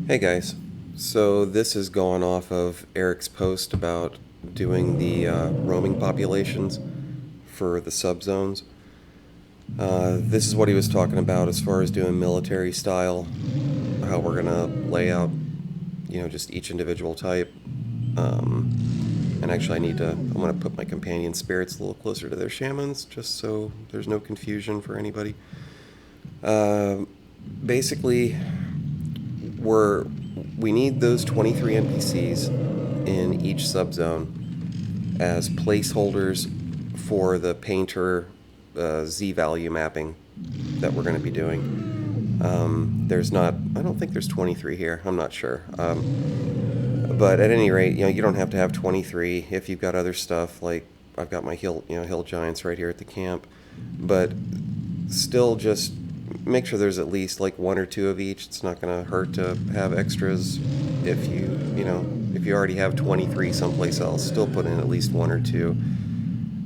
Hey guys, so this is going off of Eric's post about doing the roaming populations for the subzones. This is what he was talking about as far as doing military style, how we're gonna lay out, just each individual type. And actually, I'm gonna put my companion spirits a little closer to their shamans, just so there's no confusion for anybody. Uh, Basically, we're we need those 23 NPCs in each subzone as placeholders for the painter z-value mapping that we're going to be doing. I don't think there's 23 here. I'm not sure. But at any rate, you don't have to have 23 if you've got other stuff. Like I've got my hill giants right here at the camp, but still just make sure there's at least like one or two of each. It's not going to hurt to have extras if if you already have 23 someplace else. Still put in at least one or two.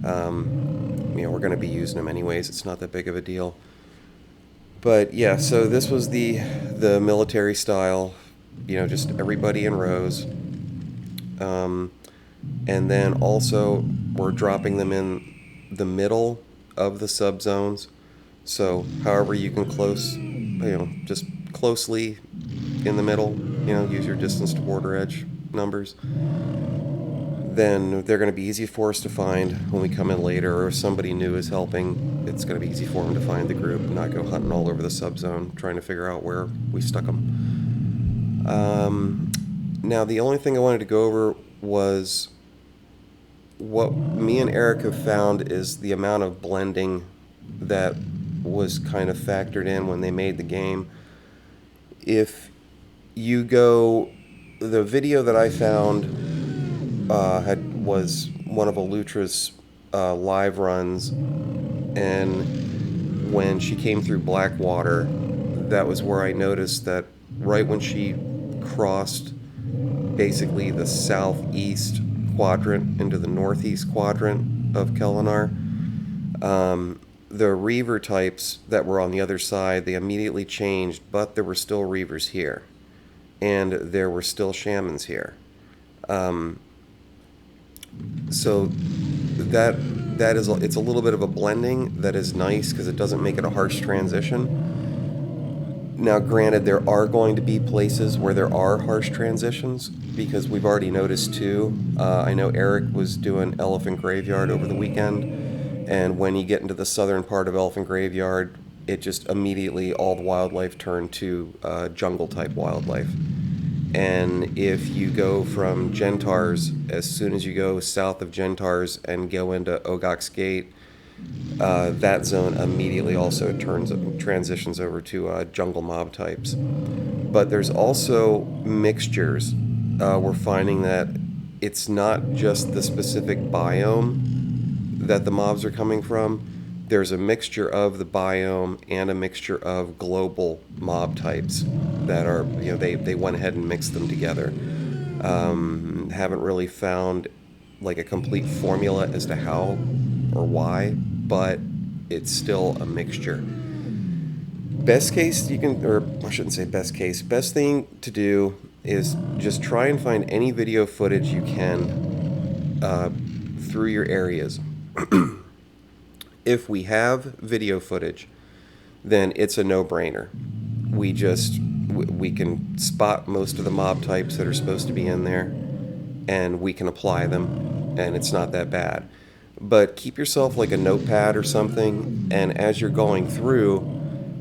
We're going to be using them anyways. It's not that big of a deal. But yeah, so this was the military style. Just everybody in rows. Um, and then also we're dropping them in the middle of the subzones. So however you can just closely in the middle, use your distance to border edge numbers. Then they're going to be easy for us to find when we come in later, or if somebody new is helping, it's going to be easy for them to find the group and not go hunting all over the subzone trying to figure out where we stuck them. Now, the only thing I wanted to go over was what me and Eric have found is the amount of blending that was kind of factored in when they made the game. If you go, the video that I found was one of Elutra's live runs, and when she came through Blackwater, that was where I noticed that right when she crossed basically the southeast quadrant into the northeast quadrant of Kellinar, the Reaver types that were on the other side, they immediately changed, but there were still Reavers here, and there were still Shamans here. So that is it's a little bit of a blending that is nice because it doesn't make it a harsh transition. Now, granted, there are going to be places where there are harsh transitions because we've already noticed two. I know Eric was doing Elephant Graveyard over the weekend, and when you get into the southern part of Elephant Graveyard, it just immediately all the wildlife turned to jungle type wildlife. And if you go from Gentars, as soon as you go south of Gentars and go into Ogok's Gate, that zone immediately also transitions over to jungle mob types. But there's also mixtures. We're finding that it's not just the specific biome that the mobs are coming from. There's a mixture of the biome and a mixture of global mob types that are, they went ahead and mixed them together. Haven't really found like a complete formula as to how or why, but it's still a mixture. Best case or I shouldn't say best case, best thing to do is just try and find any video footage you can through your areas. If we have video footage, then it's a no-brainer. We can spot most of the mob types that are supposed to be in there, and we can apply them, and it's not that bad. But keep yourself like a notepad or something, and as you're going through,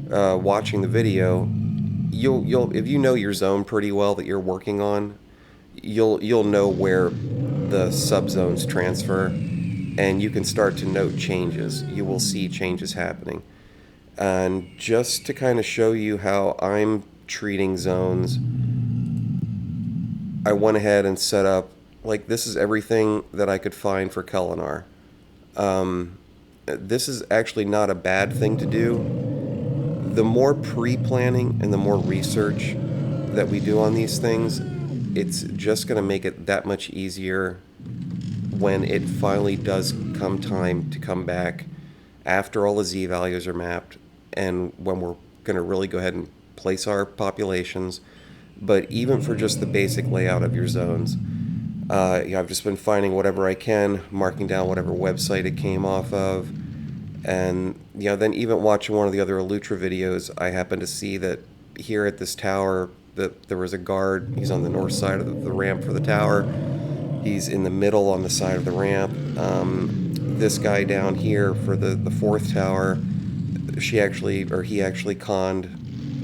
watching the video, you'll if you know your zone pretty well that you're working on, you'll know where the subzones transfer, and you can start to note changes. You will see changes happening. And just to kind of show you how I'm treating zones, I went ahead and set up, like, this is everything that I could find for Kellinar. This is actually not a bad thing to do. The more pre-planning and the more research that we do on these things, it's just going to make it that much easier when it finally does come time to come back after all the Z values are mapped and when we're going to really go ahead and place our populations. But even for just the basic layout of your zones, yeah, I've just been finding whatever I can, marking down whatever website it came off of, and then even watching one of the other Elutra videos, I happened to see that here at this tower that there was a guard. He's on the north side of the ramp for the tower. He's in the middle on the side of the ramp. This guy down here for the fourth tower, he actually conned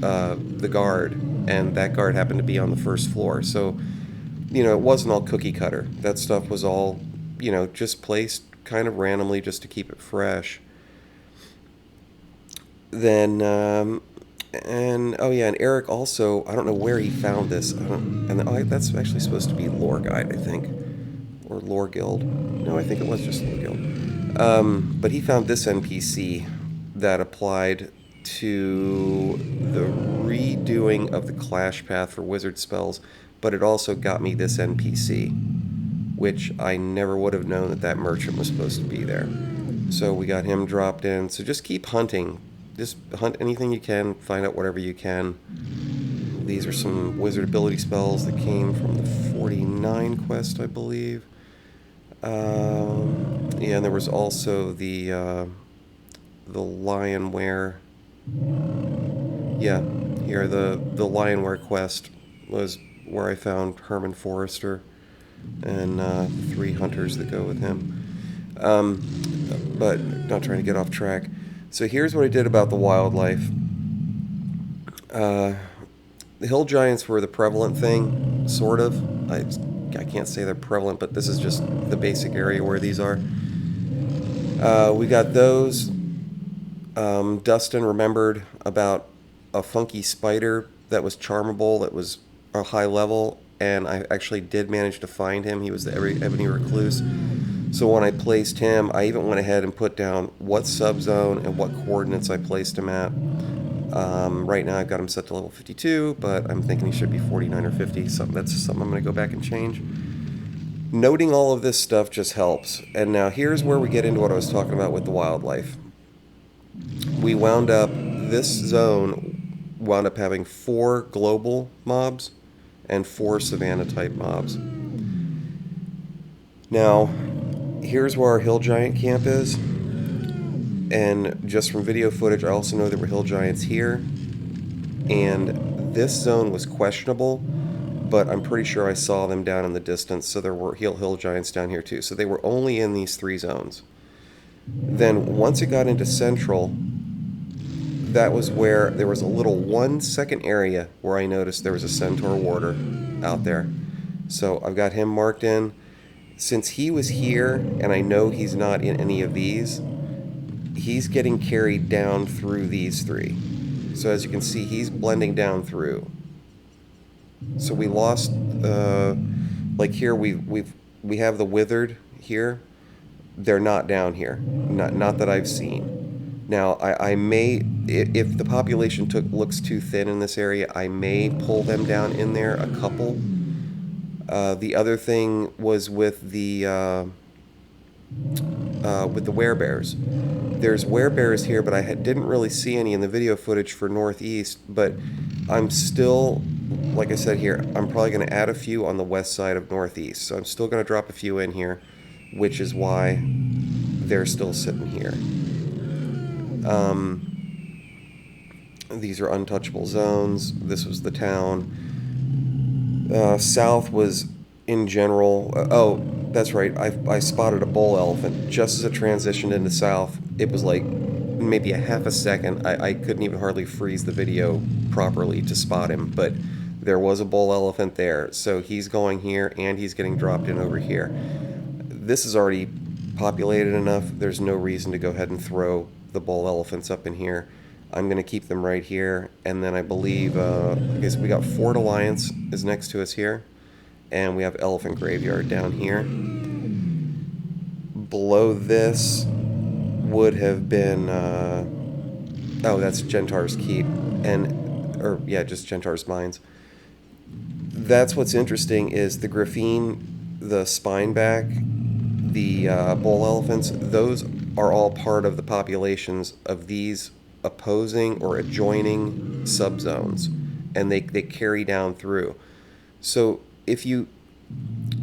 the guard, and that guard happened to be on the first floor. So, it wasn't all cookie cutter. That stuff was all, just placed kind of randomly just to keep it fresh. Then, and oh yeah, and Eric also, I don't know where he found this. That's actually supposed to be Lore Guide, I think, or Lore Guild. No, I think it was just Lore Guild. But he found this NPC that applied to the redoing of the clash path for wizard spells, but it also got me this NPC, which I never would have known that merchant was supposed to be there. So we got him dropped in. So just keep hunting. Just hunt anything you can, find out whatever you can. These are some wizard ability spells that came from the 49 quest, I believe. Yeah, and there was also the Lionware. Yeah, here the Lionware quest was where I found Herman Forrester and 3 hunters that go with him. But not trying to get off track. So here's what I did about the wildlife. The hill giants were the prevalent thing, sort of. I can't say they're prevalent, but this is just the basic area where these are. We got those. Dustin remembered about a funky spider that was charmable, that was a high level, and I actually did manage to find him. He was the ebony recluse. So when I placed him, I even went ahead and put down what subzone and what coordinates I placed him at. Right now I've got him set to level 52, but I'm thinking he should be 49 or 50. That's something I'm going to go back and change. Noting all of this stuff just helps. And now here's where we get into what I was talking about with the wildlife. We wound up, this zone wound up having 4 global mobs and 4 Savannah type mobs. Now, here's where our hill giant camp is. And just from video footage, I also know there were hill giants here. And this zone was questionable, but I'm pretty sure I saw them down in the distance, so there were hill giants down here too. So they were only in these 3 zones. Then once it got into central, that was where there was a little 1-second area where I noticed there was a centaur warder out there. So I've got him marked in. Since he was here, and I know he's not in any of these, he's getting carried down through these 3. So as you can see, he's blending down through. So we lost, like here we have the withered here. They're not down here, not that I've seen. Now I may, if the population looks too thin in this area, I may pull them down in there, a couple. The other thing was with the werebears. There's werebears here, but I didn't really see any in the video footage for Northeast, but I'm still, like I said here, I'm probably going to add a few on the west side of Northeast. So I'm still going to drop a few in here, which is why they're still sitting here. These are untouchable zones. This was the town. South was in general. Oh, that's right. I spotted a bull elephant just as it transitioned into south. It was like maybe a half a second. I couldn't even hardly freeze the video properly to spot him, but there was a bull elephant there. So he's going here and he's getting dropped in over here. This is already populated enough. There's no reason to go ahead and throw the bull elephants up in here. I'm going to keep them right here, and then I believe, okay, so we got Fort Alliance is next to us here, and we have Elephant Graveyard down here. Below this would have been, oh, that's Gentar's Keep, just Gentar's Mines. That's what's interesting is the Graphene, the Spineback, the bull elephants, those are all part of the populations of these opposing or adjoining subzones. and they carry down through. So if you,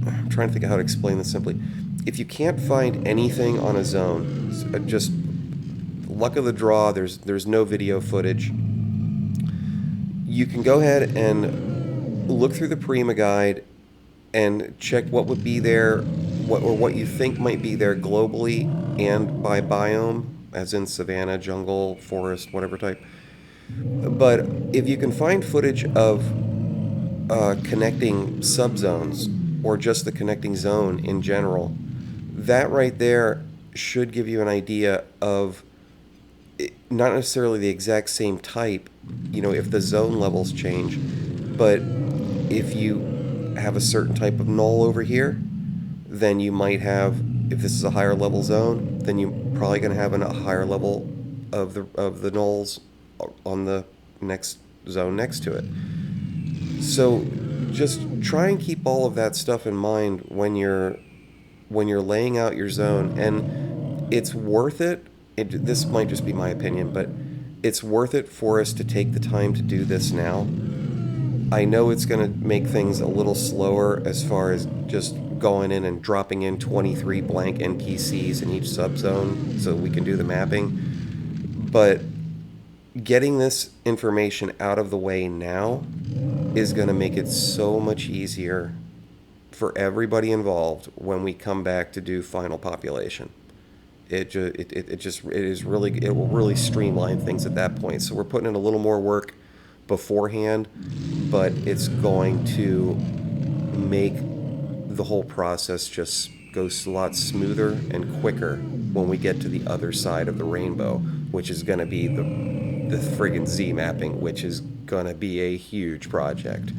I'm trying to think of how to explain this simply. If you can't find anything on a zone, just luck of the draw, there's no video footage, you can go ahead and look through the Prima guide and check what would be there, what you think might be there globally and by biome, as in savanna, jungle, forest, whatever type. But if you can find footage of connecting subzones or just the connecting zone in general, that right there should give you an idea of not necessarily the exact same type, if the zone levels change, but if you have a certain type of null over here, then you might have, if this is a higher level zone, then you're probably going to have a higher level of the nulls on the next zone next to it. So just try and keep all of that stuff in mind when you're laying out your zone, and it's worth it. This might just be my opinion, but it's worth it for us to take the time to do this now. I know it's going to make things a little slower as far as just going in and dropping in 23 blank NPCs in each subzone so we can do the mapping. But getting this information out of the way now is going to make it so much easier for everybody involved when we come back to do final population. It will really streamline things at that point. So we're putting in a little more work beforehand, but it's going to make the whole process just go a lot smoother and quicker when we get to the other side of the rainbow, which is going to be the friggin' Z mapping, which is going to be a huge project.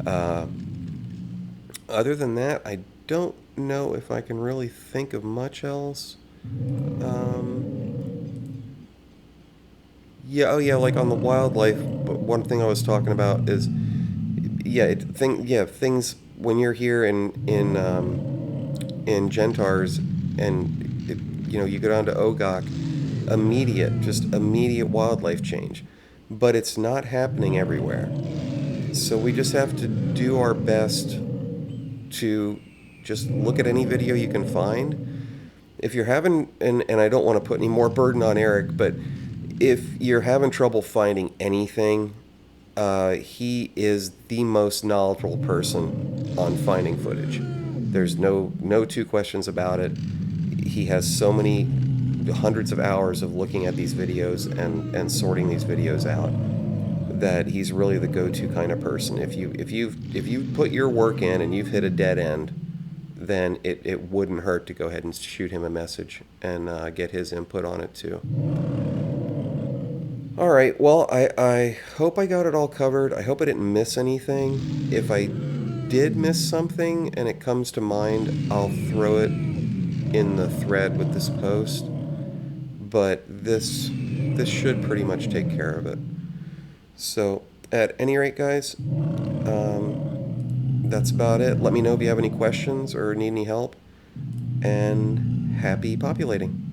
Other than that, I don't know if I can really think of much else. Yeah, like on the wildlife, but one thing I was talking about is, things when you're here in Gentars, and you go down to Ogok, immediate wildlife change, but it's not happening everywhere. So we just have to do our best to just look at any video you can find. If you're having, and I don't want to put any more burden on Eric, but if you're having trouble finding anything, he is the most knowledgeable person on finding footage. There's no two questions about it. He has so many hundreds of hours of looking at these videos and sorting these videos out that he's really the go-to kind of person. If you've put your work in and you've hit a dead end, then it wouldn't hurt to go ahead and shoot him a message and get his input on it too. All right, well, I hope I got it all covered. I hope I didn't miss anything. If I did miss something and it comes to mind, I'll throw it in the thread with this post. But this should pretty much take care of it. So, at any rate, guys, that's about it. Let me know if you have any questions or need any help. And happy populating.